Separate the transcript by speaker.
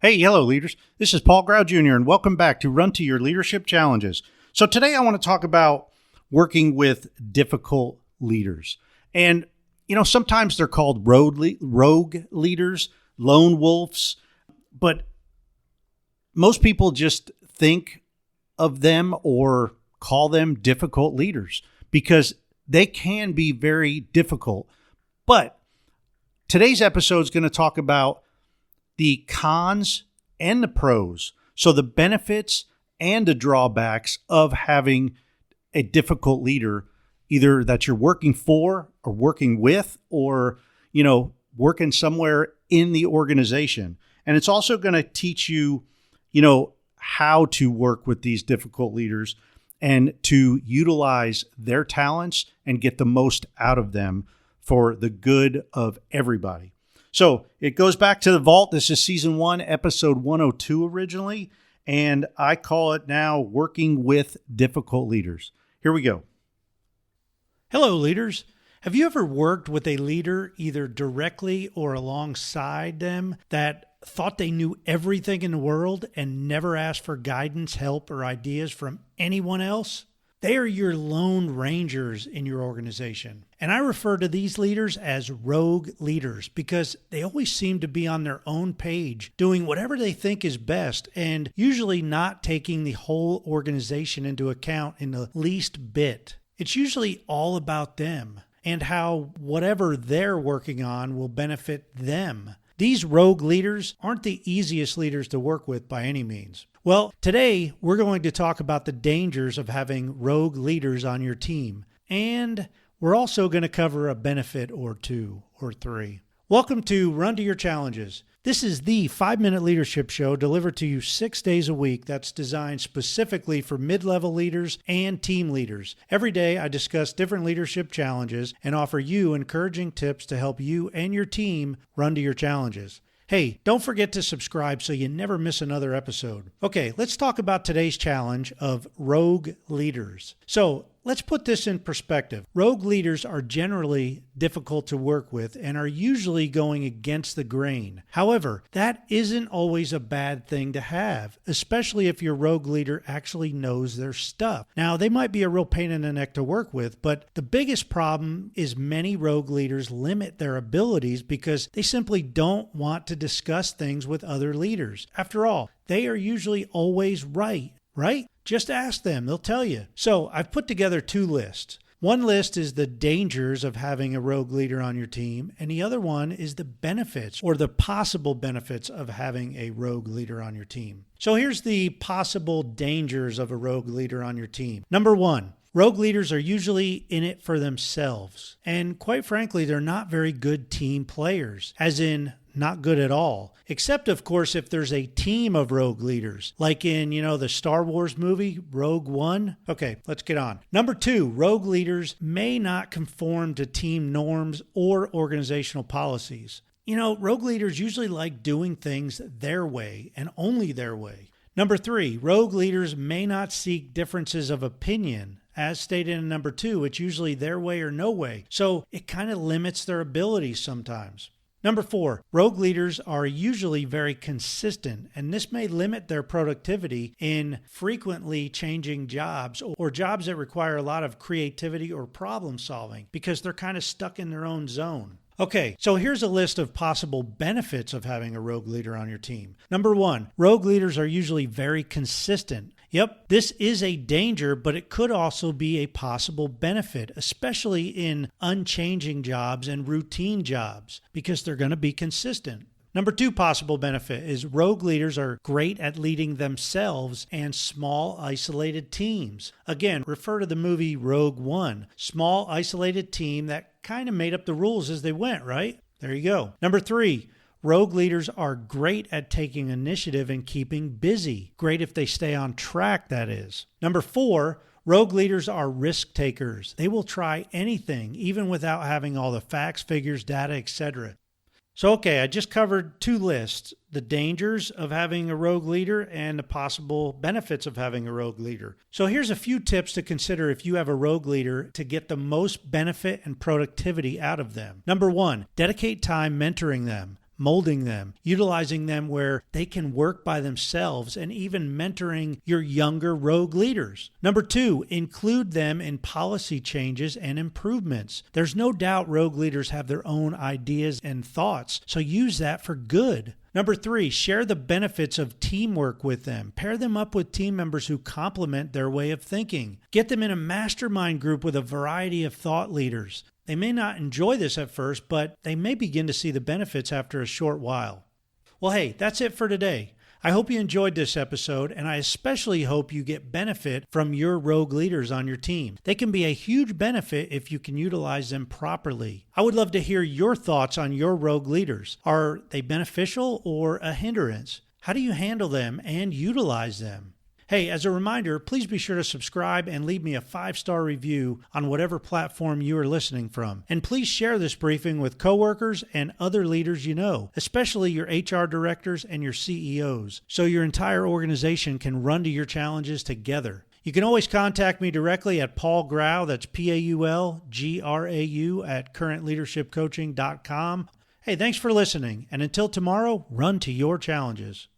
Speaker 1: Hey, hello leaders. This is Paul Grau Jr. and welcome back to Run to Your Leadership Challenges. So today I want to talk about working with difficult leaders. And, sometimes they're called rogue leaders, lone wolves, but most people just think of them or call them difficult leaders because they can be very difficult. But today's episode is going to talk about the cons and the pros. So the benefits and the drawbacks of having a difficult leader, either that you're working for or working with or, working somewhere in the organization. And it's also going to teach you, how to work with these difficult leaders and to utilize their talents and get the most out of them for the good of everybody. So it goes back to the vault. This is season 1, episode 102 originally, and I call it now Working with Difficult Leaders. Here we go. Hello, leaders. Have you ever worked with a leader either directly or alongside them that thought they knew everything in the world and never asked for guidance, help, or ideas from anyone else? They are your lone rangers in your organization. And I refer to these leaders as rogue leaders because they always seem to be on their own page, doing whatever they think is best and usually not taking the whole organization into account in the least bit. It's usually all about them and how whatever they're working on will benefit them. These rogue leaders aren't the easiest leaders to work with by any means. Well, today we're going to talk about the dangers of having rogue leaders on your team. And we're also going to cover a benefit or two or three. Welcome to Run to Your Challenges. This is the 5-minute leadership show delivered to you 6 days a week that's designed specifically for mid-level leaders and team leaders. Every day I discuss different leadership challenges and offer you encouraging tips to help you and your team run to your challenges. Hey, don't forget to subscribe so you never miss another episode. Okay, let's talk about today's challenge of rogue leaders. So let's put this in perspective. Rogue leaders are generally difficult to work with and are usually going against the grain. However, that isn't always a bad thing to have, especially if your rogue leader actually knows their stuff. Now, they might be a real pain in the neck to work with, but the biggest problem is many rogue leaders limit their abilities because they simply don't want to discuss things with other leaders. After all, they are usually always right? Just ask them, they'll tell you. So I've put together 2 lists. One list is the dangers of having a rogue leader on your team, and the other one is the benefits or the possible benefits of having a rogue leader on your team. So here's the possible dangers of a rogue leader on your team. Number 1, rogue leaders are usually in it for themselves. And quite frankly, they're not very good team players, as in not good at all. Except, of course, if there's a team of rogue leaders, like in, the Star Wars movie, Rogue One. Okay, let's get on. Number 2, rogue leaders may not conform to team norms or organizational policies. Rogue leaders usually like doing things their way and only their way. Number 3, rogue leaders may not seek differences of opinion. As stated in number 2, it's usually their way or no way. So it kind of limits their abilities sometimes. Number 4, rogue leaders are usually very consistent, and this may limit their productivity in frequently changing jobs or jobs that require a lot of creativity or problem solving because they're kind of stuck in their own zone. Okay, so here's a list of possible benefits of having a rogue leader on your team. Number 1, rogue leaders are usually very consistent. Yep, this is a danger, but it could also be a possible benefit, especially in unchanging jobs and routine jobs, because they're going to be consistent. Number 2 possible benefit is rogue leaders are great at leading themselves and small, isolated teams. Again, refer to the movie Rogue One. Small, isolated team that kind of made up the rules as they went, right? There you go. Number 3, rogue leaders are great at taking initiative and keeping busy. Great if they stay on track, that is. Number 4, rogue leaders are risk takers. They will try anything, even without having all the facts, figures, data, etc. So, okay, I just covered 2 lists, the dangers of having a rogue leader and the possible benefits of having a rogue leader. So here's a few tips to consider if you have a rogue leader to get the most benefit and productivity out of them. Number 1, dedicate time mentoring them. molding them, utilizing them where they can work by themselves, and even mentoring your younger rogue leaders. Number 2, include them in policy changes and improvements. There's no doubt rogue leaders have their own ideas and thoughts, so use that for good. Number 3, share the benefits of teamwork with them. Pair them up with team members who complement their way of thinking. Get them in a mastermind group with a variety of thought leaders. They may not enjoy this at first, but they may begin to see the benefits after a short while. Well, hey, that's it for today. I hope you enjoyed this episode, and I especially hope you get benefit from your rogue leaders on your team. They can be a huge benefit if you can utilize them properly. I would love to hear your thoughts on your rogue leaders. Are they beneficial or a hindrance? How do you handle them and utilize them? Hey, as a reminder, please be sure to subscribe and leave me a 5-star review on whatever platform you are listening from. And please share this briefing with coworkers and other leaders you know, especially your HR directors and your CEOs, so your entire organization can run to your challenges together. You can always contact me directly at Paul Grau, that's PaulGrau at currentleadershipcoaching.com. Hey, thanks for listening, and until tomorrow, run to your challenges.